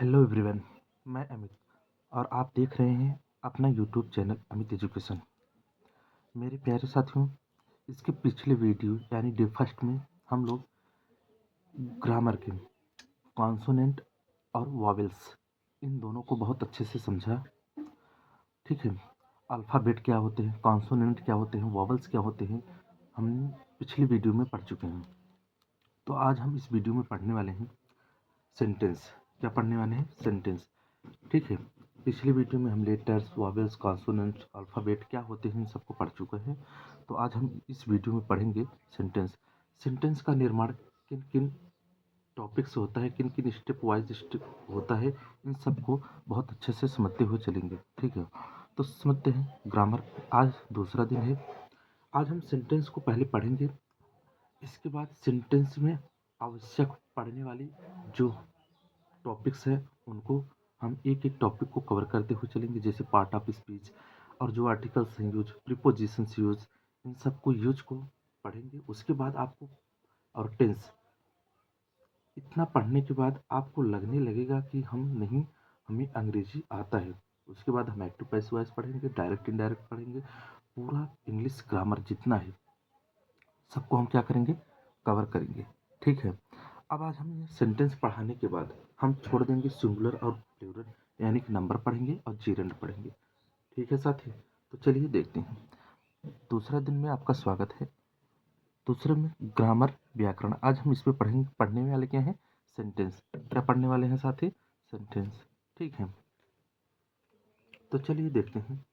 Hello everyone, मैं अमित और आप देख रहे हैं अपना यूट्यूब चैनल अमित एजुकेशन। मेरे प्यारे साथियों, इसके पिछले वीडियो यानी डे फर्स्ट में हम लोग ग्रामर के कॉन्सोनेंट और वॉवेल्स इन दोनों को बहुत अच्छे से समझा। ठीक है, अल्फ़ाबेट क्या होते हैं, कॉन्सोनेंट क्या होते हैं, वॉवेल्स क्या होते हैं, हम पिछली वीडियो में पढ़ चुके हैं। तो आज हम इस वीडियो में पढ़ने वाले हैं सेंटेंस। क्या पढ़ने वाले हैं? सेंटेंस। ठीक है, पिछली वीडियो में हम लेटर्स, वॉवेल्स, कॉन्सोनेंट्स, अल्फ़ाबेट क्या होते हैं इन सबको पढ़ चुके हैं। तो आज हम इस वीडियो में पढ़ेंगे सेंटेंस। सेंटेंस का निर्माण किन किन टॉपिक से होता है, किन किन स्टेप वाइज स्टेप होता है, इन सबको बहुत अच्छे से समझते हुए चलेंगे। ठीक है, तो समझते हैं ग्रामर। आज दूसरा दिन है। आज हम सेंटेंस को पहले पढ़ेंगे, इसके बाद सेंटेंस में आवश्यक पढ़ने वाली जो टॉपिक्स हैं उनको हम एक एक टॉपिक को कवर करते हुए चलेंगे, जैसे पार्ट ऑफ स्पीच और जो आर्टिकल्स हैं यूज, प्रीपोजिशंस यूज, इन सबको यूज को पढ़ेंगे। उसके बाद आपको और टेंस, इतना पढ़ने के बाद आपको लगने लगेगा कि हमें अंग्रेजी आता है। उसके बाद हम एक्टिव पैसिव वॉइस पढ़ेंगे, डायरेक्ट इनडायरेक्ट पढ़ेंगे, पूरा इंग्लिश ग्रामर जितना है सबको हम क्या करेंगे? कवर करेंगे। ठीक है, अब आज हम ये सेंटेंस पढ़ाने के बाद हम छोड़ देंगे सिंगुलर और प्लूरल, यानी कि नंबर पढ़ेंगे और जीरेंड पढ़ेंगे। ठीक है साथी, तो चलिए देखते हैं। दूसरा दिन में आपका स्वागत है। दूसरे में ग्रामर, व्याकरण। आज हम इसमें पढ़ने वाले क्या हैं? सेंटेंस। क्या पढ़ने वाले हैं साथी? सेंटेंस। ठीक है, तो चलिए देखते हैं।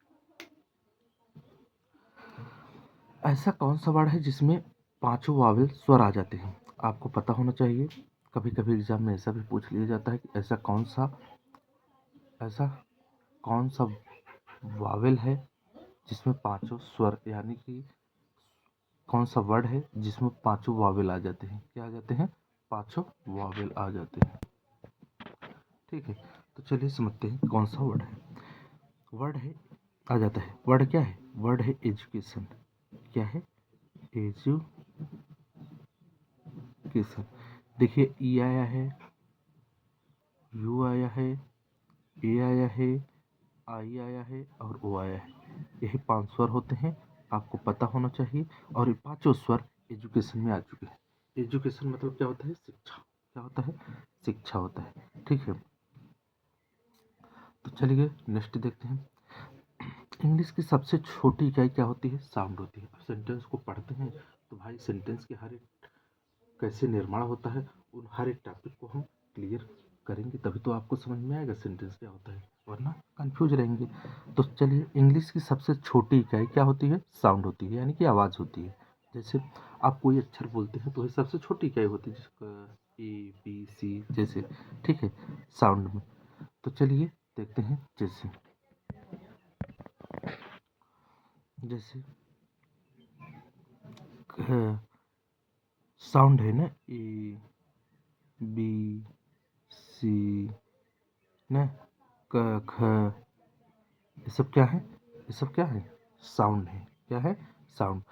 ऐसा कौन सा वर्ड है जिसमें पांचों वावेल स्वर आ जाते हैं? आपको पता होना चाहिए। कभी कभी एग्जाम में ऐसा भी पूछ लिया जाता है कि ऐसा कौन सा वावेल है जिसमें पांचों स्वर, यानी कि कौन सा वर्ड है जिसमें पांचों वावेल आ जाते हैं? क्या आ जाते हैं? पांचों वावेल आ जाते हैं। ठीक है, तो चलिए समझते हैं कौन सा वर्ड है। वर्ड है आ जाता है। वर्ड क्या है? वर्ड है एजुकेशन। क्या है? एजुकेशन। देखिए, ई आया है, यू आया है, ए आया है, आई आया है और ओ आया है। यही पांच स्वर होते हैं, आपको पता होना चाहिए। और ये पांचों स्वर एजुकेशन में आ चुके हैं। एजुकेशन मतलब क्या होता है? शिक्षा। क्या होता है? शिक्षा होता है। ठीक है, तो चलिए नेक्स्ट देखते हैं। इंग्लिश की सबसे छोटी इकाई क्या होती है? साउंड होती है। अब सेंटेंस को पढ़ते हैं तो भाई सेंटेंस के हर एक कैसे निर्माण होता है, उन हर एक टॉपिक को हम क्लियर करेंगे, तभी तो आपको समझ में आएगा सेंटेंस क्या होता है, वरना कंफ्यूज रहेंगे। तो चलिए, इंग्लिश की सबसे छोटी इकाई क्या होती है? साउंड होती है, यानी कि आवाज़ होती है। जैसे आप कोई अक्षर बोलते हैं तो वही सबसे छोटी इकाई होती है, जिसका ए बी सी जैसे। ठीक है, साउंड में। तो चलिए देखते हैं। जैसे जैसे साउंड है ना, ए बी सी न क ख, ये सब क्या है? ये सब क्या है? साउंड है। क्या है? साउंड।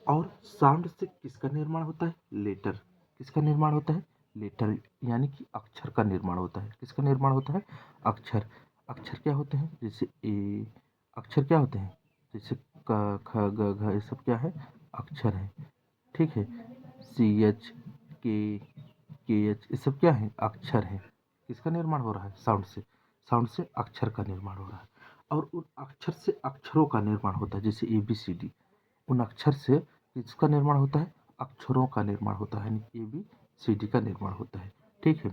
और साउंड से किसका निर्माण होता है? लेटर। किसका निर्माण होता है? लेटर, यानी कि अक्षर का निर्माण होता है। किसका निर्माण होता है? अक्षर। अक्षर क्या होते हैं? जैसे ए। अक्षर क्या होते हैं? जैसे क ख ग घ, ये सब क्या है? अक्षर है। ठीक है, सी एच, के एच, ये सब क्या है? अक्षर है। किसका निर्माण हो रहा है? साउंड से। साउंड से अक्षर का निर्माण हो रहा है। और उन अक्षर से अक्षरों का निर्माण होता है, जैसे ए बी सी डी। उन अक्षर से किसका निर्माण होता है? अक्षरों का निर्माण होता है, यानी ए बी सी डी का निर्माण होता है। ठीक है,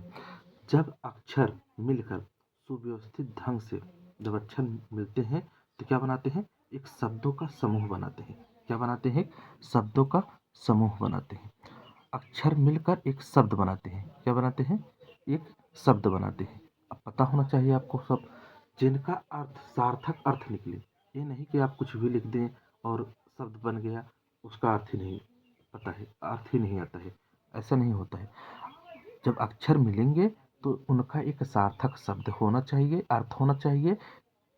जब अक्षर मिलकर सुव्यवस्थित ढंग से जब अक्षर मिलते हैं तो क्या बनाते हैं? एक शब्दों का समूह बनाते हैं। क्या बनाते हैं? शब्दों का समूह बनाते हैं। अक्षर मिलकर एक शब्द बनाते हैं। क्या बनाते हैं? एक शब्द बनाते हैं। अब पता होना चाहिए आपको सब, जिनका अर्थ सार्थक अर्थ निकले। ये नहीं कि आप कुछ भी लिख दें और शब्द बन गया, उसका अर्थ ही नहीं पता है, अर्थ ही नहीं आता है। ऐसा नहीं होता है। जब अक्षर मिलेंगे तो उनका एक सार्थक शब्द होना चाहिए, अर्थ होना चाहिए,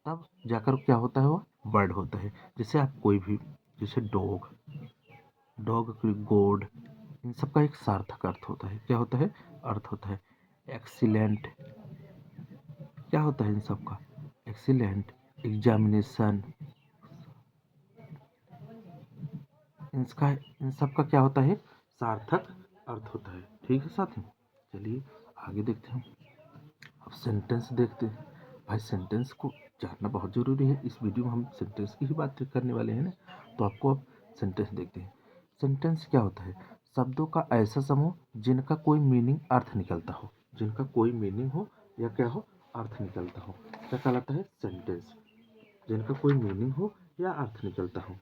तब जाकर क्या होता है? वो वर्ड होता है। जैसे आप कोई भी, जैसे डॉग, डॉग की गोड, इन सब का एक सार्थक अर्थ होता है। क्या होता है? अर्थ होता है। एक्सीलेंट, क्या होता है इन सब का? एक्सीलेंट, एग्जामिनेशन, इन सब का क्या होता है? सार्थक अर्थ होता है। ठीक है साथियों, चलिए आगे देखते हैं। अब सेंटेंस देखते हैं। भाई सेंटेंस को जानना बहुत ज़रूरी है। इस वीडियो में हम सेंटेंस की ही बात करने वाले हैं ना, तो आपको अब सेंटेंस देखते हैं। सेंटेंस क्या होता है? शब्दों का ऐसा समूह जिनका कोई मीनिंग अर्थ निकलता हो, जिनका कोई मीनिंग हो या क्या हो, अर्थ निकलता हो, क्या कहलाता है? सेंटेंस। जिनका कोई मीनिंग हो या अर्थ निकलता हो,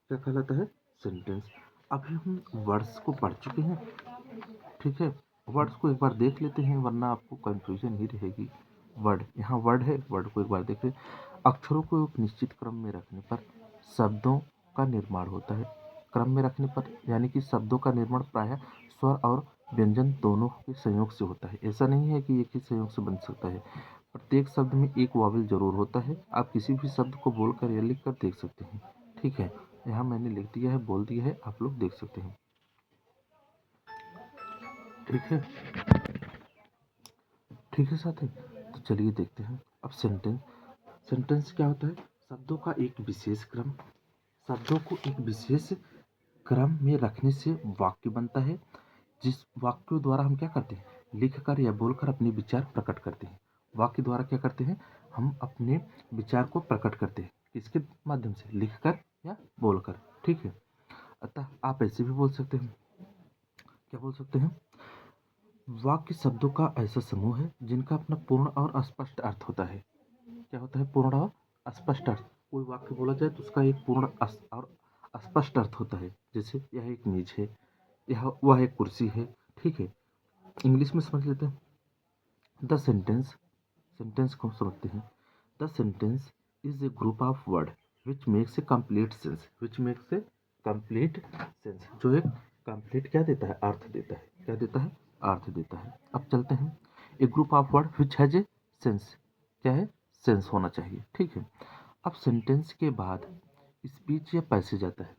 क्या कहलाता है? सेंटेंस। अभी हम वर्ड्स को पढ़ चुके हैं, ठीक है। वर्ड्स को एक बार देख लेते हैं वरना आपको कंफ्यूजन ही रहेगी। वर्ड, यहाँ वर्ड है, वर्ड को एक बार देख लें। अक्षरों को एक निश्चित क्रम में रखने पर शब्दों का निर्माण होता है। क्रम में रखने पर यानी कि शब्दों का निर्माण प्रायः स्वर और व्यंजन दोनों के संयोग से होता है। ऐसा नहीं है कि एक ही संयोग से बन सकता है। प्रत्येक शब्द में एक वावल जरूर होता है। आप किसी भी शब्द को बोलकर या लिख कर देख सकते हैं। ठीक है, यहाँ मैंने लिख दिया है, बोल दिया है, आप लोग देख सकते हैं। ठीक है, ठीक है साथी, तो चलिए देखते हैं अब सेंटेंस। सेंटेंस क्या होता है? शब्दों का एक विशेष क्रम, शब्दों को एक विशेष क्रम में रखने से वाक्य बनता है। जिस वाक्यों द्वारा हम क्या करते हैं? लिखकर या बोलकर अपने विचार प्रकट करते हैं। वाक्य द्वारा क्या करते हैं? हम अपने विचार को प्रकट करते हैं। किसके माध्यम से? लिखकर या बोलकर। ठीक है, अतः आप ऐसे भी बोल सकते हैं। क्या बोल सकते हैं? वाक्य शब्दों का ऐसा समूह है जिनका अपना पूर्ण और स्पष्ट अर्थ होता है। क्या होता है? पूर्ण और स्पष्ट अर्थ। कोई वाक्य बोला जाए तो उसका एक पूर्ण और स्पष्ट अर्थ होता है। जैसे यह एक मेज है, यह वह एक कुर्सी है। ठीक है, इंग्लिश में समझ लेते हैं। द सेंटेंस, सेंटेंस को समझते हैं। The sentence is a group of word which makes a complete sense, which makes a complete sense, जो एक कंप्लीट क्या देता है? अर्थ देता है। क्या देता है? अर्थ देता है। अब चलते हैं। A group of word which has a sense, क्या है? सेंस होना चाहिए। ठीक है, अब सेंटेंस के बाद स्पीच या पैसेज आता है।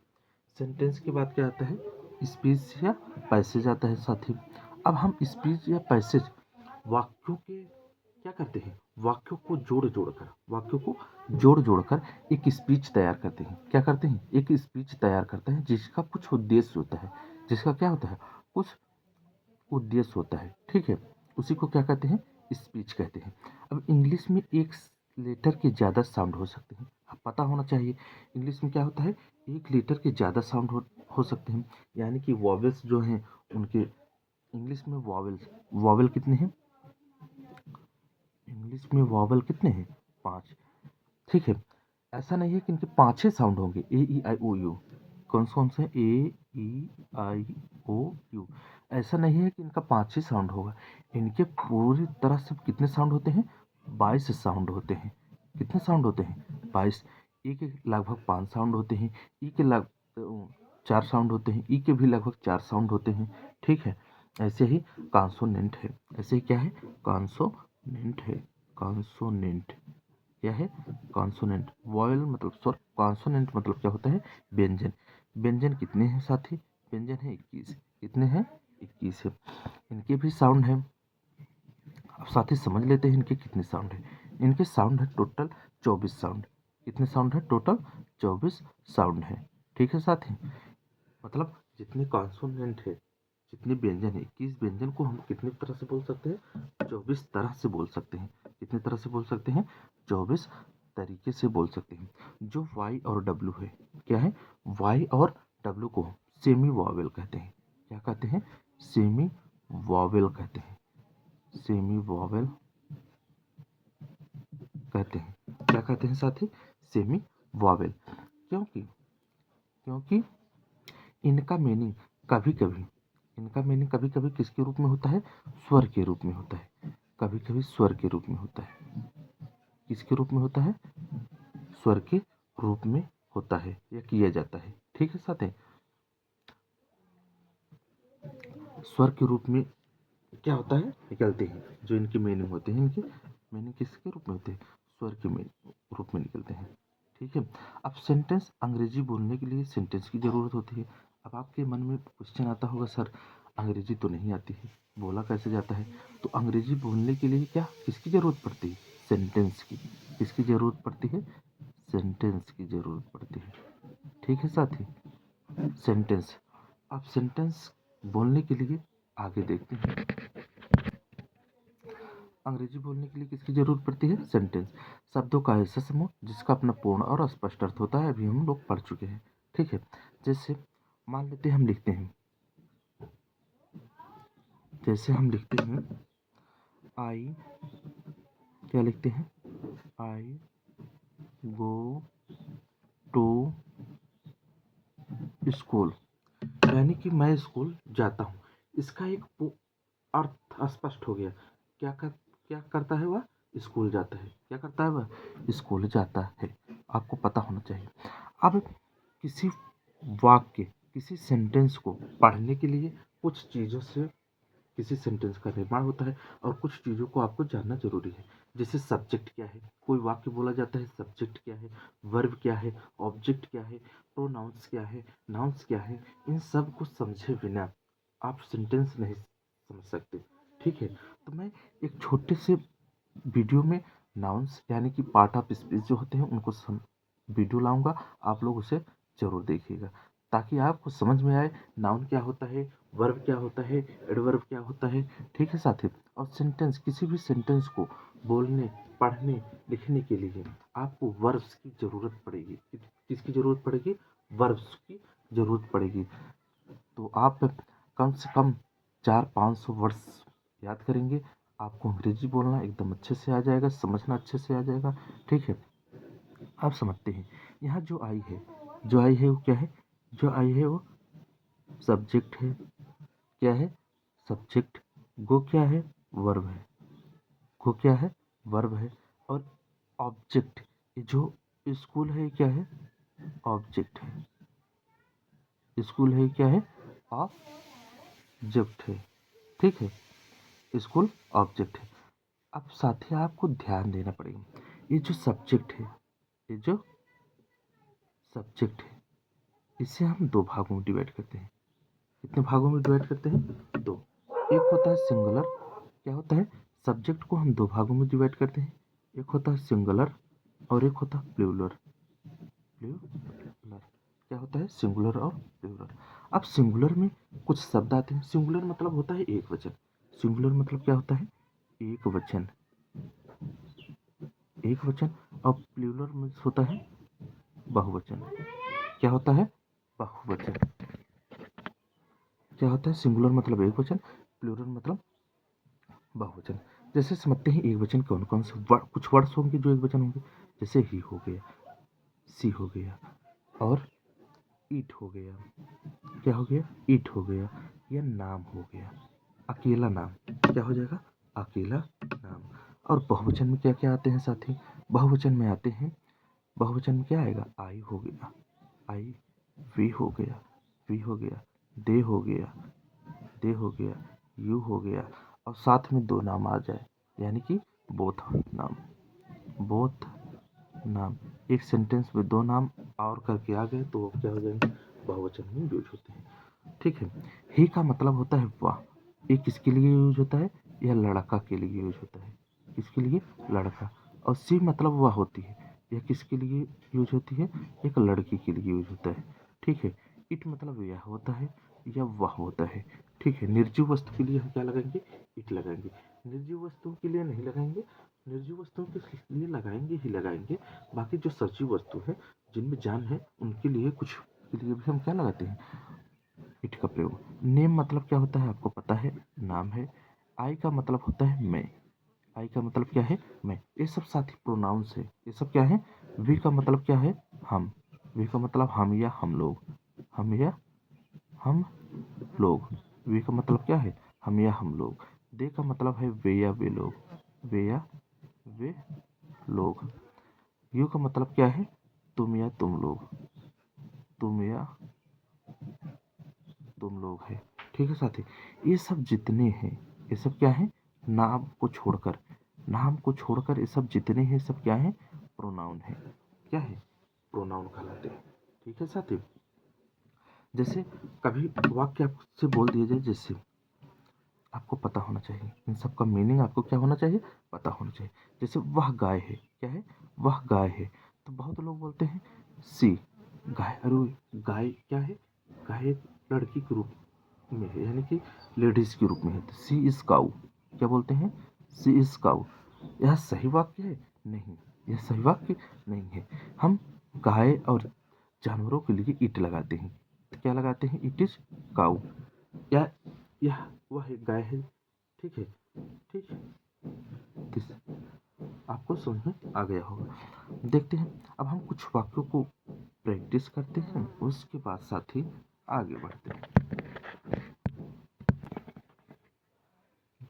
सेंटेंस के बाद क्या आता है? स्पीच या पैसेज आता है साथी। अब हम स्पीच या पैसेज वाक्यों के क्या करते हैं? वाक्यों को जोड़ जोड़ कर एक स्पीच तैयार करते हैं। क्या करते हैं? एक स्पीच तैयार करते हैं जिसका कुछ उद्देश्य होता है। जिसका क्या होता है? कुछ उद्देश्य होता है। ठीक है, उसी को क्या कहते हैं? स्पीच कहते हैं। अब इंग्लिश में एक लेटर के ज़्यादा साउंड हो सकते हैं। अब पता होना चाहिए इंग्लिश में क्या होता है? एक लेटर के ज़्यादा साउंड हो सकते हैं। यानी कि वॉवेल्स जो हैं उनके, इंग्लिश में वॉवेल्स, वॉवेल कितने हैं? इंग्लिश में वॉवेल कितने हैं? 5। ठीक है, ऐसा नहीं है कि इनके 5 ही साउंड होंगे। ए ई आई ओ यू, कौन से? ए ई आई ओ यू। ऐसा नहीं है कि इनका 5 ही साउंड होगा। इनके पूरी तरह से कितने साउंड होते हैं? 22 साउंड होते हैं। कितने साउंड होते हैं? 22। ई के लगभग 5 साउंड होते हैं। ई के लग 4 साउंड होते हैं। ई के भी लगभग 4 साउंड होते हैं। ठीक है, ऐसे ही कॉन्सोनेंट है। ऐसे ही क्या है? कॉन्सोनेंट है। कॉन्सोनेंट क्या है? कॉन्सोनेंट। वॉयल मतलब स्वर, कॉन्सोनेंट मतलब क्या होता है? व्यंजन। व्यंजन कितने हैं साथी? व्यंजन है 21। कितने हैं? 21 है। इनके भी साउंड है। अब साथी समझ लेते हैं इनके कितने साउंड है। इनके साउंड है टोटल 24 साउंड। कितने साउंड है? टोटल 24 साउंड है। ठीक है साथी, मतलब जितने कॉन्सोनेंट है, जितने व्यंजन है, 21 व्यंजन को हम कितनी तरह से बोल सकते हैं? 24 तरह से बोल सकते हैं। कितनी तरह से बोल सकते हैं? 24 तरीके से बोल सकते हैं। जो वाई और डब्लू है, क्या है? वाई और डब्लू को सेमी वॉवेल कहते हैं। क्या कहते हैं? सेमी वॉवेल कहते हैं। सेमी वॉवेल कहते हैं। क्या कहते हैं साथी? Semi vowel. क्योंकि क्योंकि इनका मीनिंग कभी कभी इनका मीनिंग कभी कभी किसके रूप में होता है? स्वर के रूप में होता है। कभी कभी स्वर के रूप में होता है। किसके रूप में होता है? स्वर के रूप में होता है या किया जाता है। ठीक है साथी, स्वर के रूप में क्या होता है? निकलते हैं। जो इनके मीनिंग होते हैं, इनके मीनिंग किसके रूप में होते हैं? स्वर के रूप में निकलते हैं। ठीक है, अब सेंटेंस, अंग्रेजी बोलने के लिए सेंटेंस की ज़रूरत होती है। अब आपके मन में क्वेश्चन आता होगा, सर अंग्रेजी तो नहीं आती है, बोला कैसे जाता है? तो अंग्रेजी बोलने के लिए क्या किसकी ज़रूरत पड़ती है? सेंटेंस की। किसकी ज़रूरत पड़ती है? सेंटेंस की ज़रूरत पड़ती है। ठीक है साथी, सेंटेंस। अब सेंटेंस बोलने के लिए आगे देखते हैं। अंग्रेजी बोलने के लिए किसकी जरूरत पड़ती है? सेंटेंस। शब्दों का ऐसा समूह जिसका अपना पूर्ण और स्पष्ट अर्थ होता है, अभी हम लोग पढ़ चुके हैं। ठीक है, जैसे मान लेते हैं हम लिखते हैं, जैसे हम लिखते हैं आई, क्या लिखते हैं? आई गो टू स्कूल, यानी कि मैं स्कूल जाता हूँ। इसका एक अर्थ स्पष्ट हो गया। क्या करता है वह? स्कूल जाता है। क्या करता है वह? स्कूल जाता है। आपको पता होना चाहिए। अब किसी वाक्य, किसी सेंटेंस को पढ़ने के लिए कुछ चीज़ों से किसी सेंटेंस का निर्माण होता है और कुछ चीज़ों को आपको जानना जरूरी है। जैसे सब्जेक्ट क्या है, कोई वाक्य बोला जाता है, सब्जेक्ट क्या है, वर्ब क्या है, ऑब्जेक्ट क्या है, प्रोनाउंस क्या है, नाउन्स क्या है, इन सब को समझे बिना आप सेंटेंस नहीं समझ सकते। ठीक है, तो मैं एक छोटे से वीडियो में नाउन्स यानी कि पार्ट ऑफ स्पीच जो होते हैं उनको वीडियो लाऊंगा, आप लोग उसे जरूर देखिएगा ताकि आपको समझ में आए नाउन क्या होता है, वर्ब क्या होता है, एडवर्ब क्या होता है। ठीक है साथी, और सेंटेंस, किसी भी सेंटेंस को बोलने, पढ़ने, लिखने के लिए आपको वर्ब्स की जरूरत पड़ेगी। किसकी जरूरत पड़ेगी? वर्ब्स की जरूरत पड़ेगी। तो आप कम से कम 400-500 वर्ड्स याद करेंगे, आपको अंग्रेजी बोलना एकदम अच्छे से आ जाएगा, समझना अच्छे से आ जाएगा। ठीक है, आप समझते हैं। यहाँ जो आई है, जो आई है वो क्या है? जो आई है वो सब्जेक्ट है। क्या है? सब्जेक्ट। गो क्या है? वर्ब है। गो क्या है? वर्ब है। और ऑब्जेक्ट, ये जो स्कूल है क्या है? ऑब्जेक्ट है। स्कूल है क्या है? ऑब्जेक्ट है। ठीक है, स्कूल ऑब्जेक्ट है। अब साथ ही आपको ध्यान देना पड़ेगा, ये जो सब्जेक्ट है, ये जो सब्जेक्ट है, इसे हम दो भागों में डिवाइड करते हैं। कितने भागों में डिवाइड करते हैं? दो। एक होता है सिंगुलर। क्या होता है? सब्जेक्ट को हम दो भागों में डिवाइड करते हैं। एक होता है सिंगुलर और एक होता है प्लूरल। प्लूरल क्या होता है? सिंगुलर और प्लूरल। अब सिंगुलर में कुछ शब्द आते हैं। सिंगुलर मतलब होता है एक वचन। सिंगुलर मतलब क्या होता है? एक वचन। एक वचन। और प्लूरल में होता है बहुवचन। क्या होता है? बहुवचन। क्या होता है? सिंगुलर मतलब एक वचन, प्लूरल मतलब बहुवचन। जैसे समझते हैं एक वचन कौन कौन से कुछ वर्ड्स होंगे जो एक वचन होंगे। जैसे ही हो गया, सी हो गया और ईट हो गया। क्या हो गया? ईट हो गया। या नाम हो गया, अकेला नाम। क्या हो जाएगा? अकेला नाम। और बहुवचन में क्या क्या आते हैं साथी? बहुवचन में आते हैं, बहुवचन में क्या आएगा? आई हो गया, आई। वी हो गया, वी हो गया। दे हो गया, दे हो गया। यू हो गया। और साथ में दो नाम आ जाए, यानी कि बोथ नाम। बोथ नाम। एक सेंटेंस में दो नाम और करके आ गए तो वो क्या हो जाएंगे? बहुवचन में यूज होते हैं। ठीक है, ही का मतलब होता है वाह। ये किसके लिए यूज होता है? यह लड़का के लिए यूज होता है। किसके लिए? लड़का। और सी मतलब वह होती है। यह किसके लिए यूज होती है? एक लड़की के लिए यूज होता है। ठीक है, इट मतलब यह होता है या वह होता है। ठीक है, निर्जीव वस्तु के लिए हम क्या लगाएंगे? इट लगाएंगे। निर्जीव वस्तुओं के लिए नहीं लगाएंगे। निर्जीव वस्तुओं के लिए लगाएंगे ही लगाएंगे। बाकी जो सजीव वस्तु है, जिनमें जान है, उनके लिए कुछ के लिए भी हम क्या लगाते हैं? इट का प्रयोग। नेम मतलब क्या होता है? आपको पता है, नाम है। आई का मतलब होता है मैं। आई का मतलब क्या है? मैं। ये सब साथी प्रोनाउंस है। ये सब क्या है? वी का मतलब क्या है? हम। वी का मतलब हम या हम लोग। हम या हम लोग। वे का मतलब क्या है? हम या हम लोग। दे का मतलब है वे या वे लोग। वे या वे लोग। यू का मतलब क्या है? तुम या तुम लोग। तुम या तुम लोग है। ठीक है साथी, ये सब जितने हैं, ये सब क्या है? नाम को छोड़कर, नाम को छोड़कर ये सब जितने हैं सब क्या है? प्रोनाउन है। क्या है? प्रोनाउन कहलाते हैं। ठीक है साथी, जैसे कभी वाक्य आपसे बोल दिया जाए, जैसे आपको पता होना चाहिए। इन सब का मीनिंग आपको क्या होना चाहिए, पता होना चाहिए। जैसे वह गाय है, क्या है, वह गाय है। तो बहुत लोग बोलते हैं सी गाय, अरे गाय क्या है, गाय एक लड़की के रूप में है, यानी कि लेडीज के रूप में है। तो सी इज काऊ, क्या बोलते हैं, सी इज काऊ। यह सही वाक्य है? नहीं, यह सही वाक्य नहीं है। हम गाय और जानवरों के लिए इट लगाते हैं। तो क्या लगाते हैं, इट इज काऊ। या यह वह एक गाय है, ठीक है, ठीक है। दिस आपको समझ में आ गया होगा। देखते हैं अब हम कुछ वाक्यों को प्रैक्टिस करते हैं, उसके बाद साथ ही आगे बढ़ते हैं।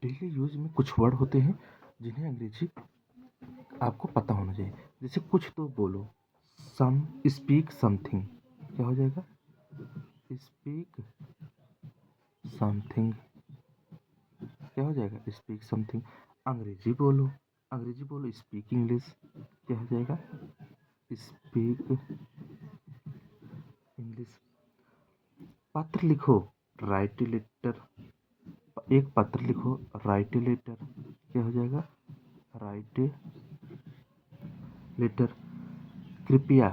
डेली यूज में कुछ वर्ड होते हैं जिन्हें अंग्रेजी आपको पता होना चाहिए। जैसे कुछ तो बोलो, सम, स्पीक समथिंग, क्या हो जाएगा, स्पीक समथिंग, क्या हो जाएगा, स्पीक समथिंग। अंग्रेजी बोलो, अंग्रेजी बोलो, स्पीक इंग्लिश, क्या हो जाएगा, स्पीक इंग्लिश। पत्र लिखो, राइट ए लेटर, एक पत्र लिखो, राइट ए लेटर, क्या हो जाएगा, राइट ए लेटर। कृपया,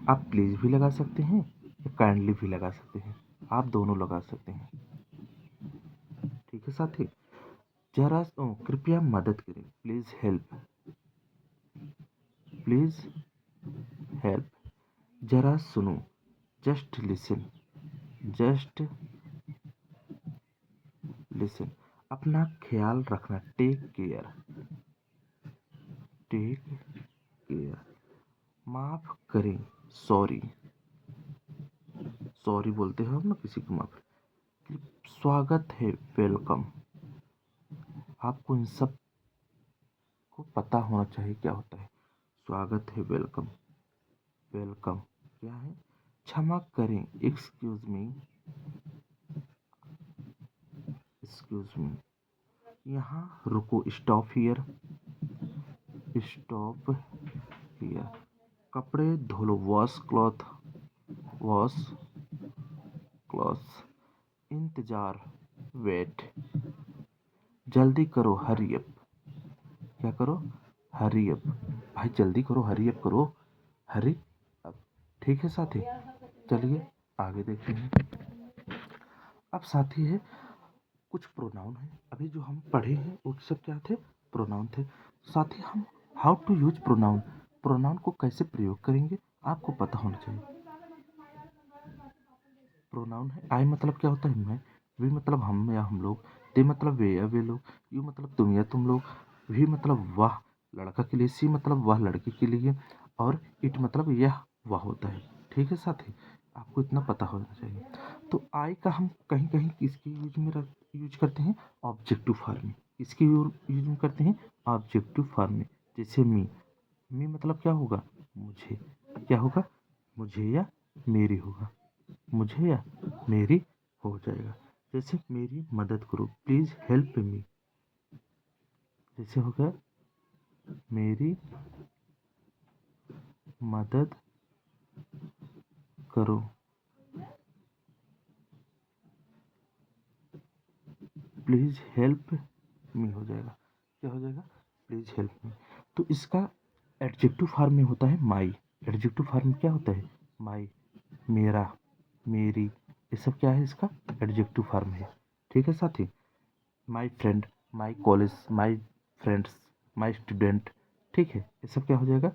आप प्लीज भी लगा सकते हैं या काइंडली भी लगा सकते हैं, आप दोनों लगा सकते हैं, ठीक है साथी। जरा कृपया मदद करें, प्लीज हेल्प, प्लीज हेल्प। जरा सुनो, जस्ट लिसन, जस्ट लिसन। अपना ख्याल रखना, टेक केयर, टेक केयर। माफ करें, सॉरी, सॉरी बोलते हैं हम ना किसी को, माफ। स्वागत है, वेलकम। आपको इन सब को पता होना चाहिए क्या होता है। स्वागत है, वेलकम, वेलकम क्या है। क्षमा करें, एक्सक्यूज मी, एक्सक्यूज मी। यहाँ रुको, स्टॉप हियर, स्टॉप हियर। कपड़े धो लो, वॉश क्लॉथ, वॉश क्लॉथ। इंतजार, वेट। जल्दी करो, हरी अप, क्या करो, हरी अप, भाई जल्दी करो, हरी अप करो, हरी अप, ठीक है साथी। चलिए आगे देखते हैं। अब साथी है कुछ प्रोनाउन है, अभी जो हम पढ़े हैं वो सब क्या थे, प्रोनाउन थे। साथ ही हम how to use pronoun, pronoun को कैसे प्रयोग करेंगे आपको पता होना चाहिए। प्रोनाउन है, आई मतलब क्या होता है, मैं, वी मतलब हम या हम लोग, दे मतलब वे या वे लोग, यू मतलब तुम या तुम लोग, वी मतलब वह लड़का के लिए, सी मतलब वह लड़की के लिए, और इट मतलब यह वह होता है, ठीक है साथी। आपको इतना पता होना चाहिए। तो आई का हम कहीं कहीं किसके यूज में यूज करते हैं, ऑब्जेक्टिव फॉर्म में। किसके यूज में करते हैं, ऑब्जेक्टिव फॉर्म में। जैसे मी, मी मतलब क्या होगा, मुझे, क्या होगा, मुझे या मेरी होगा, मुझे या मेरी हो जाएगा। जैसे मेरी मदद करो, प्लीज हेल्प मी, जैसे हो गया मेरी मदद करो, प्लीज हेल्प मी हो जाएगा, क्या हो जाएगा, प्लीज हेल्प मी। तो इसका एडजेक्टिव फॉर्म में होता है माई, एडजेक्टिव फॉर्म में क्या होता है, माई, मेरा, मेरी, ये सब क्या है, इसका एडजेक्टिव फॉर्म है, ठीक है साथी। My friend, my college, my friends, my student, ठीक है, ये सब क्या हो जाएगा,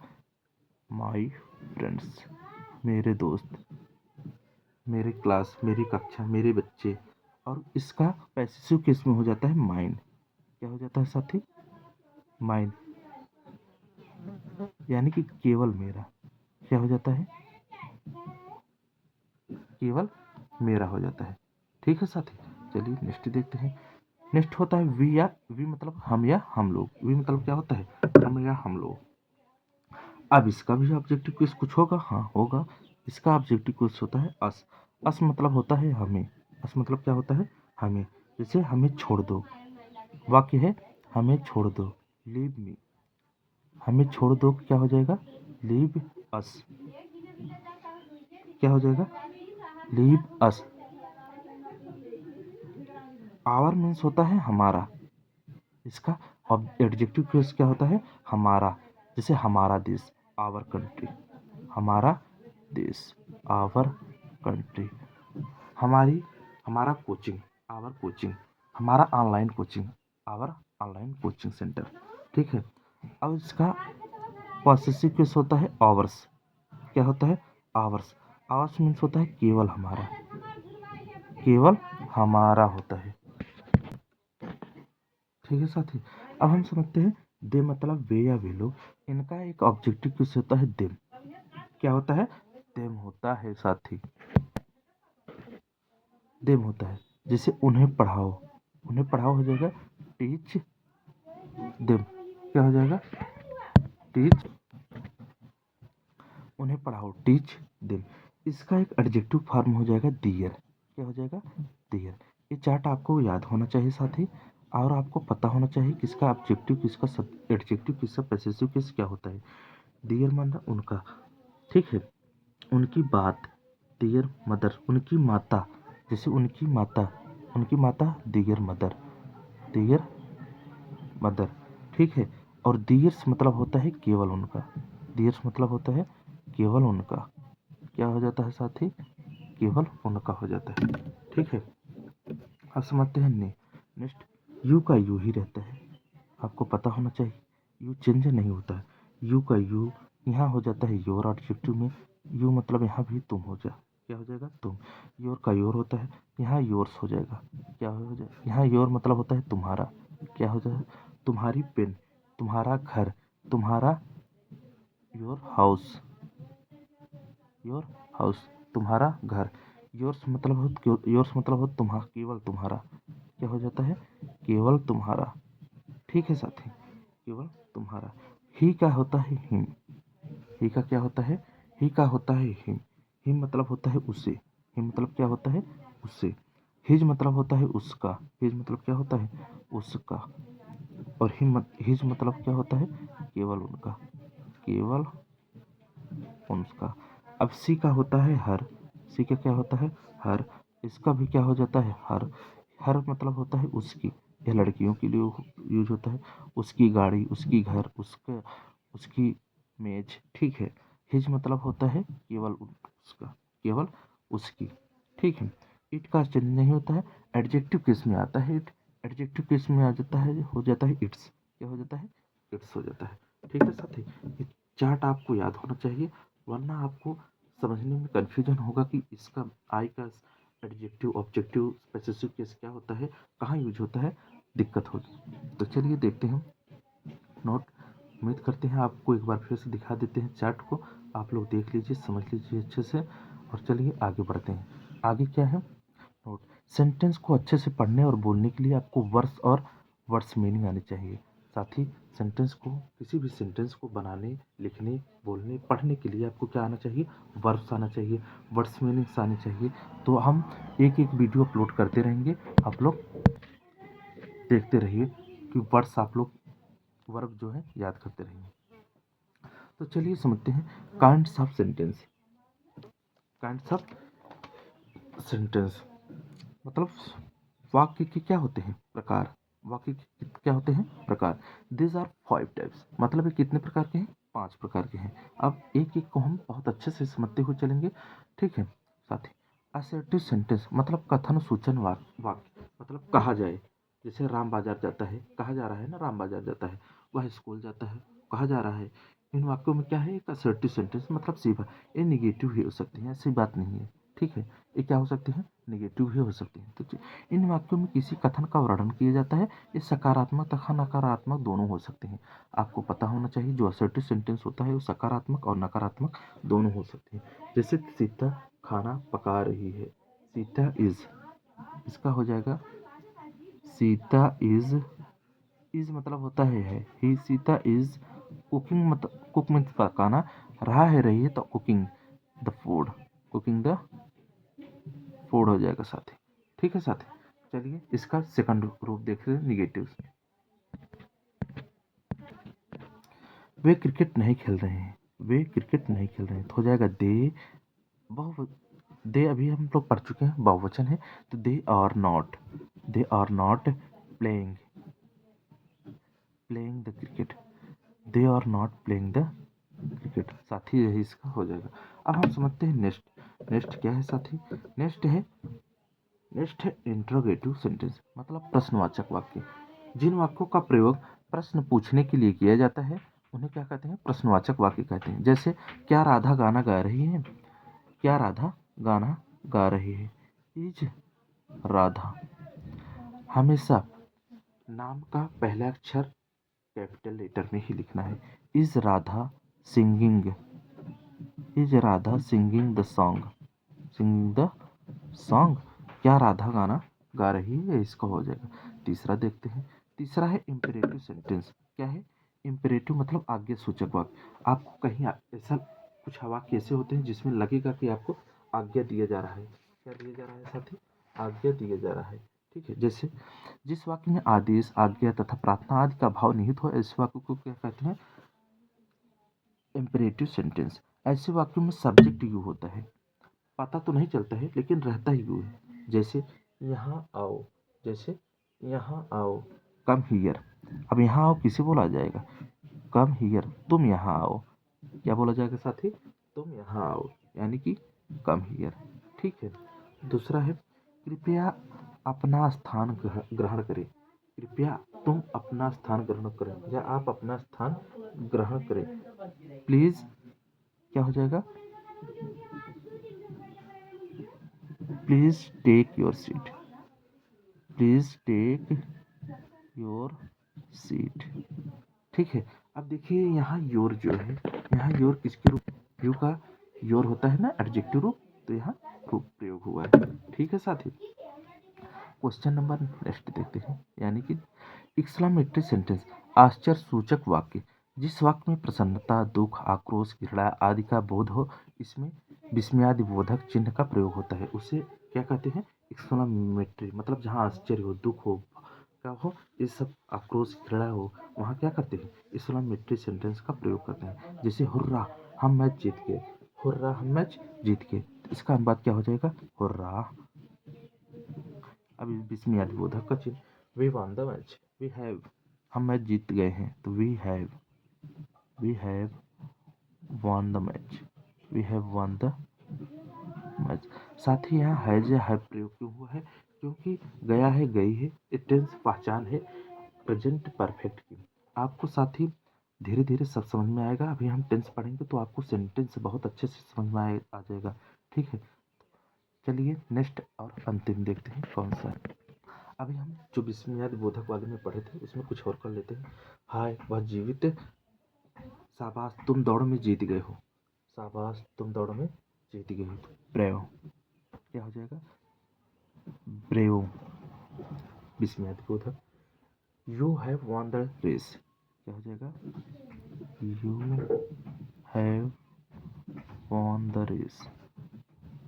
माई फ्रेंड्स, मेरे दोस्त, मेरे क्लास, मेरी कक्षा, मेरे बच्चे। और इसका पैसिव केस में हो जाता है माइन, क्या हो जाता है साथी, माइन, यानी कि केवल मेरा, क्या हो जाता है, केवल मेरा हो जाता है, ठीक है साथी। चलिए नेक्स्ट देखते हैं। नेक्स्ट होता है वी, या वी मतलब हम या हम लोग, वी मतलब क्या होता है, हम या हम लोग। अब इसका भी ऑब्जेक्टिव क्वेश्चन कुछ होगा, हाँ होगा। इसका ऑब्जेक्टिव क्वेश्चन होता है अस, अस मतलब होता है हमें, अस मतलब क्या होता है, हमें। जैसे हमें छोड़ दो, वाक्य है हमें छोड़ दो, लीव मी, हमें छोड़ दो, क्या हो जाएगा, लीव अस, क्या हो जाएगा, लीव अस। आवर मीन्स होता है हमारा, इसका एडजेक्टिव केस क्या होता है, हमारा। जैसे हमारा देश, आवर कंट्री, हमारा देश, आवर कंट्री। हमारा कोचिंग, आवर कोचिंग, हमारा online coaching, our online coaching centre. ठीक है। अब इसका पॉसेसिव केस होता है आवर्स। क्या होता है, आवर्स। आवर्स मीन्स होता है केवल हमारा, केवल हमारा होता है। ठीक है साथी। अब हम समझते हैं दे मतलब वे या वे लोग, इनका एक ऑब्जेक्टिव केस होता है देम। क्या होता है, देम होता है साथी, देम होता है। जैसे उन्हें पढ़ाओ, उन्हें पढ़ाओ हो जाएगा टीच देम। क्या हो जाएगा, टीच, उन्हें पढ़ाओ टीच देम। इसका एक एडजेक्टिव फॉर्म हो जाएगा दियर। क्या हो जाएगा, दियर। ये चार्ट आपको याद होना चाहिए साथी, और आपको पता होना चाहिए किसका ऑब्जेक्टिव, किसका एडजेक्टिव, किसका पॉसेसिव केस क्या होता है। दियर माना उनका, ठीक है, उनकी बात, दियर मदर, उनकी माता। जैसे उनकी माता दियर मदर, दियर मदर। ठीक है। और दियर्स मतलब होता है केवल उनका, दियर्स मतलब होता है केवल उनका। क्या हो जाता है साथी, केवल उनका हो जाता है। ठीक है। अब समझते हैं नेक्स्ट, यू का यू ही रहता है, आपको पता होना चाहिए। यू चेंज नहीं होता है, यू का यू यहाँ हो जाता है योर ऑब्जेक्टिव में। यू मतलब यहाँ भी तुम हो जा, क्या हो जाएगा, तुम। योर का योर होता है, यहाँ योर्स हो जाएगा। क्या हो जाएगा, यहाँ योर मतलब होता है तुम्हारा। क्या हो जाएगा, तुम्हारी पेन, तुम्हारा घर, तुम्हारा, योर हाउस, योर हाउस, तुम्हारा घर। योर्स मतलब हो तुम्हारा, केवल तुम्हारा। क्या हो जाता है, केवल तुम्हारा। ठीक है साथी, केवल तुम्हारा। ही का होता है हिम, ही का क्या होता है, ही का होता है हिम। हिम मतलब होता है उसे, हिम मतलब क्या होता है, उससे। हिज मतलब होता है उसका, हिज मतलब क्या होता है, उसका। और हिज मतलब क्या होता है, केवल उनका, केवल उनका। अब सी का होता है हर, सी का क्या होता है, हर। इसका भी क्या हो जाता है, हर। हर मतलब होता है उसकी, यह लड़कियों के लिए यूज होता है। उसकी गाड़ी, उसकी घर, उसका, उसकी मेज। ठीक है। हिज मतलब होता है केवल उसका, केवल उसकी। ठीक है। इट का चेंज नहीं होता है, एडजेक्टिव केस में आता है इट, एडजेक्टिव केस में आ जाता है, हो जाता है इट्स। क्या हो जाता है, इट्स हो जाता है। ठीक है साथी, ये चार्ट आपको याद होना चाहिए, वरना आपको समझने में कन्फ्यूजन होगा कि इसका आई का एडजेक्टिव, ऑब्जेक्टिव, पॉसेसिव केस क्या होता है, कहाँ यूज होता है, दिक्कत होगी। तो चलिए देखते हैं नोट। उम्मीद करते हैं आपको एक बार फिर से दिखा देते हैं चार्ट को, आप लोग देख लीजिए, समझ लीजिए अच्छे से, और चलिए आगे बढ़ते हैं। आगे क्या है, नोट। सेंटेंस को अच्छे से पढ़ने और बोलने के लिए आपको वर्ड्स और वर्ड्स मीनिंग आनी चाहिए। साथ ही सेंटेंस को, किसी भी सेंटेंस को बनाने, लिखने, बोलने, पढ़ने के लिए आपको क्या आना चाहिए, वर्ड्स आना चाहिए, वर्ड्स मीनिंग्स आनी चाहिए। तो हम एक एक वीडियो अपलोड करते रहेंगे, आप लोग देखते रहिए कि वर्ड्स आप लोग, वर्ब जो है याद करते रहिए। तो चलिए समझते हैं kinds of sentence. Kinds of sentence मतलब वाक्य के क्या होते हैं, प्रकार। वाक्य के क्या होते हैं, प्रकार। दिस आर 5 टाइप्स, मतलब ये कितने प्रकार के हैं, 5 प्रकार के हैं। अब एक एक को हम बहुत अच्छे से समझते हुए चलेंगे। ठीक है साथी। असर्टिव सेंटेंस मतलब कथन सूचन वाक्य, मतलब कहा जाए। जैसे राम बाजार जाता है, कहा जा रहा है ना, राम बाजार जाता है। वह स्कूल जाता है, कहा जा रहा है। इन वाक्यों में क्या है, एक असर्टिव सेंटेंस मतलब सीधा। ये निगेटिव भी हो सकती है, ऐसी बात नहीं है। ठीक है। ये क्या हो सकती है, नेगेटिव भी हो सकती है। तो इन वाक्यों में किसी कथन का वर्णन किया जाता है, ये सकारात्मक तथा नकारात्मक दोनों हो सकते हैं। आपको पता होना चाहिए जो असर्टिव सेंटेंस होता है वो सकारात्मक और नकारात्मक दोनों हो सकते हैं। जैसे सीता खाना पका रही है, सीता इज, इसका हो जाएगा सीता इज मतलब होता है ही। सीता इज कुकिंग, मतलब कुक मीन्स पकाना, रहा है रही है तो cooking the food, cooking the food हो जाएगा साथी। ठीक है साथी। चलिए इसका सेकंड रूप देख रहे हैं, निगेटिव। वे क्रिकेट नहीं खेल रहे हैं, वे क्रिकेट नहीं खेल रहे हैं तो हो जाएगा दे। बहु दे अभी हम लोग पढ़ चुके हैं, बहुवचन है तो they are not, they are not playing playing the cricket, they are not playing the cricket. साथी यही इसका हो जाएगा। अब हम समझते हैं नेक्स्ट। नेक्स्ट क्या है साथी? नेक्स्ट है इंट्रोगेटिव सेंटेंस, मतलब प्रश्नवाचक वाक्य। जिन वाक्यों का प्रयोग प्रश्न पूछने के लिए किया जाता है उन्हें क्या कहते हैं? प्रश्नवाचक वाक्य कहते हैं। जैसे क्या राधा गाना गा रही है? क्या राधा गाना गा रही है? इज राधा। हमेशा नाम का पहला अक्षर कैपिटल लेटर में ही लिखना है। Is Radha singing, is Radha singing the song, singing the song. क्या राधा गाना गा रही है? इसका हो जाएगा। तीसरा देखते हैं। तीसरा है इम्पेरेटिव सेंटेंस। क्या है? इम्पेरेटिव मतलब आज्ञा सूचक वाक्य। आपको कहीं ऐसा कुछ वाक्य ऐसे होते हैं जिसमें लगेगा कि आपको आज्ञा दिया जा रहा है। क्या दिया जा रहा है साथी? आज्ञा दिया जा रहा है। ठीक है। जैसे जिस वाक्य में आदेश, आज्ञा तथा प्रार्थना आदि का भाव निहित हो, ऐसे वाक्य को क्या कहते हैं? Imperative sentence. ऐसे वाक्यों में सब्जेक्ट यू होता है, पता तो नहीं चलता है लेकिन रहता ही यू है। जैसे यहाँ आओ, जैसे यहाँ आओ, कम हियर। अब यहाँ आओ किसे बोला जाएगा? कम हियर, तुम यहाँ आओ। क्या बोला जाएगा साथी? तुम यहाँ आओ, यानी कि कम हियर। ठीक है। दूसरा है कृपया अपना स्थान ग्रहण करें। कृपया तुम अपना स्थान ग्रहण करें या आप अपना स्थान ग्रहण करें। प्लीज क्या हो जाएगा? Please take your seat, please take your seat. ठीक है। अब देखिए यहाँ योर जो है, यहाँ योर किसके रूप? यू का योर होता है ना एडजेक्टिव रूप, तो यहाँ रूप प्रयोग हुआ है। ठीक है साथी। क्वेश्चन नंबर नेक्स्ट देखते हैं, यानी कि एक्सक्लेमेटरी सेंटेंस, आश्चर्य सूचक वाक्य। जिस वाक्य में प्रसन्नता, दुख, आक्रोश, घृणा आदि का बोध हो, इसमें विस्मयादि बोधक चिन्ह का प्रयोग होता है, उसे क्या कहते हैं? एक्सक्लेमेटरी। मतलब जहाँ आश्चर्य हो, दुख हो, क्या हो, ये सब आक्रोश, घृणा हो, वहाँ क्या करते हैं? एक्सक्लेमेटरी सेंटेंस का प्रयोग करते हैं। जैसे हुर्रा हम मैच जीत गए, हुर्रा हम मैच जीत गए, तो इसका अनुवाद क्या हो जाएगा? हुर्रा। अभी विस्मयादि बोधक का चिन्ह, we won the match, we have, हम मैच जीत गए हैं, तो we have won the match, we have won the match. साथ ही यहाँ हैज या हैव प्रयोग क्यों हुआ है? क्योंकि गया है, गई है, ये टेंस पहचान है प्रेजेंट परफेक्ट की। आपको साथ ही धीरे धीरे सब समझ में आएगा। अभी हम टेंस पढ़ेंगे तो आपको सेंटेंस बहुत अच्छे से समझ में आ जाएगा। ठीक है। चलिए नेक्स्ट और अंतिम देखते हैं कौन सा है। अभी हम जो विस्मयादि बोधक वाले में पढ़े थे उसमें कुछ और कर लेते हैं। हाय वह जीवित, शाबाश तुम दौड़ में जीत गए हो, शाबाश तुम दौड़ में जीत गए हो। ब्रेव क्या हो जाएगा? ब्रेव विस्मयादि बोधक। You have won the race, क्या हो जाएगा? You have won the race,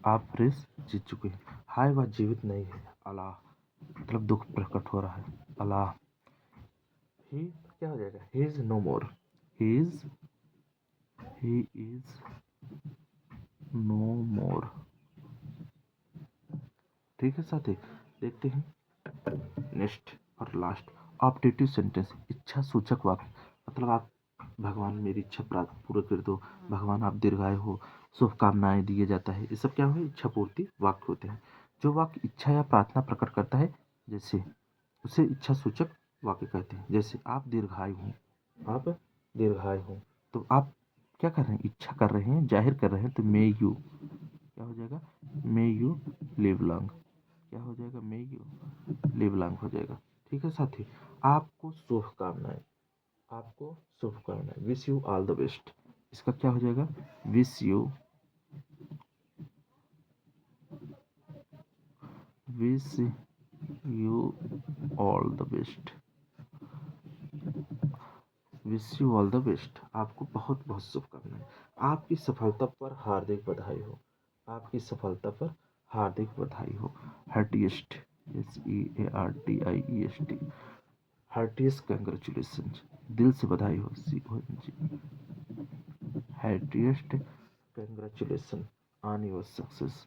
आप रेस जीत चुके हैं। हाय वह जीवित नहीं है, अल्लाह, मतलब दुख प्रकट हो रहा है, अल्लाह। ही क्या हो जाएगा? He is no more, he is no more. ठीक है साथी। देखते हैं नेक्स्ट और लास्ट, ऑप्टेटिव सेंटेंस, इच्छा सूचक वाक्य। मतलब आप भगवान मेरी इच्छा पूरा कर दो, भगवान आप दीर्घायु हो, शुभकामनाएं दिए जाता है, ये सब क्या हुए? इच्छा पूर्ति वाक्य होते हैं। जो वाक्य इच्छा या प्रार्थना प्रकट करता है, जैसे उसे इच्छा सूचक वाक्य कहते हैं। जैसे आप दीर्घायु हो, आप दीर्घायु हो, तो आप क्या कर रहे हैं? इच्छा कर रहे हैं, जाहिर कर रहे हैं, तो मे यू क्या हो जाएगा? मे यू लिव लॉन्ग, क्या हो जाएगा? मे यू लिव लॉन्ग हो जाएगा। ठीक है साथी। आपको शुभकामनाएं, आपको शुभकामनाएं, wish you all the best, इसका क्या हो जाएगा? Wish you all the best, wish you all the best, आपको बहुत बहुत शुभकामनाएं। आपकी सफलता पर हार्दिक बधाई हो, आपकी सफलता पर हार्दिक बधाई हो। हार्टिएस्ट, SEARTIEST, हार्टिएस्ट कंग्रेचुलेशन, दिल से बधाई हो, CONG, heartiest congratulation on your success,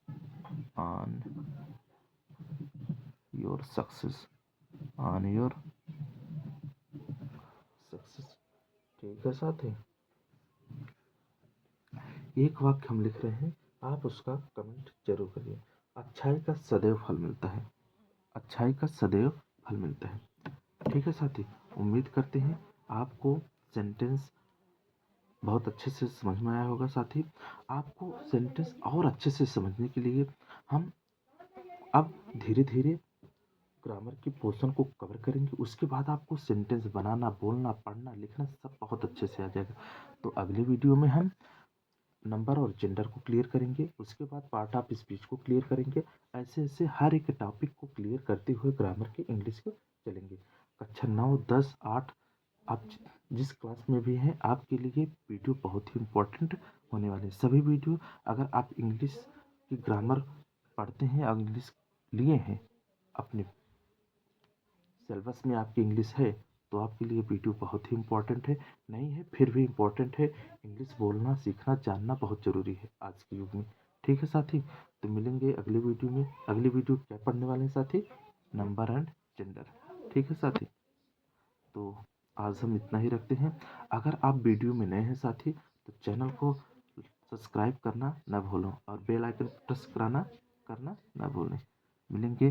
on your success, on your success. ठीक है साथी, एक वाक्य हम लिख रहे हैं, आप उसका कमेंट जरूर करिए। अच्छाई का सदैव फल मिलता है, अच्छाई का सदैव फल मिलता है। ठीक है साथी, उम्मीद करते हैं आपको सेंटेंस बहुत अच्छे से समझ में आया होगा। साथी, आपको सेंटेंस और अच्छे से समझने के लिए हम अब धीरे धीरे ग्रामर की पोर्शन को कवर करेंगे। उसके बाद आपको सेंटेंस बनाना, बोलना, पढ़ना, लिखना सब बहुत अच्छे से आ जाएगा। तो अगले वीडियो में हम नंबर और जेंडर को क्लियर करेंगे, उसके बाद पार्ट ऑफ स्पीच को क्लियर करेंगे। ऐसे ऐसे हर एक टॉपिक को क्लियर करते हुए ग्रामर के इंग्लिश को चलेंगे। कक्षा 9, 10, 8 आप जिस क्लास में भी हैं, आपके लिए वीडियो बहुत ही इम्पोर्टेंट होने वाले हैं। सभी वीडियो, अगर आप इंग्लिश की ग्रामर पढ़ते हैं, इंग्लिश लिए हैं, अपने सिलेबस में आपकी इंग्लिश है, तो आपके लिए वीडियो बहुत ही इम्पोर्टेंट है। नहीं है फिर भी इम्पोर्टेंट है। इंग्लिश बोलना, सीखना, जानना बहुत ज़रूरी है आज के युग में। ठीक है साथी, तो मिलेंगे अगले वीडियो में। अगली वीडियो क्या पढ़ने वाले हैं साथी? Number and gender. ठीक है साथी, तो आज हम इतना ही रखते हैं। अगर आप वीडियो में नए हैं साथी, तो चैनल को सब्सक्राइब करना ना भूलो और बेल आइकन प्रेस करना ना भूलें। मिलेंगे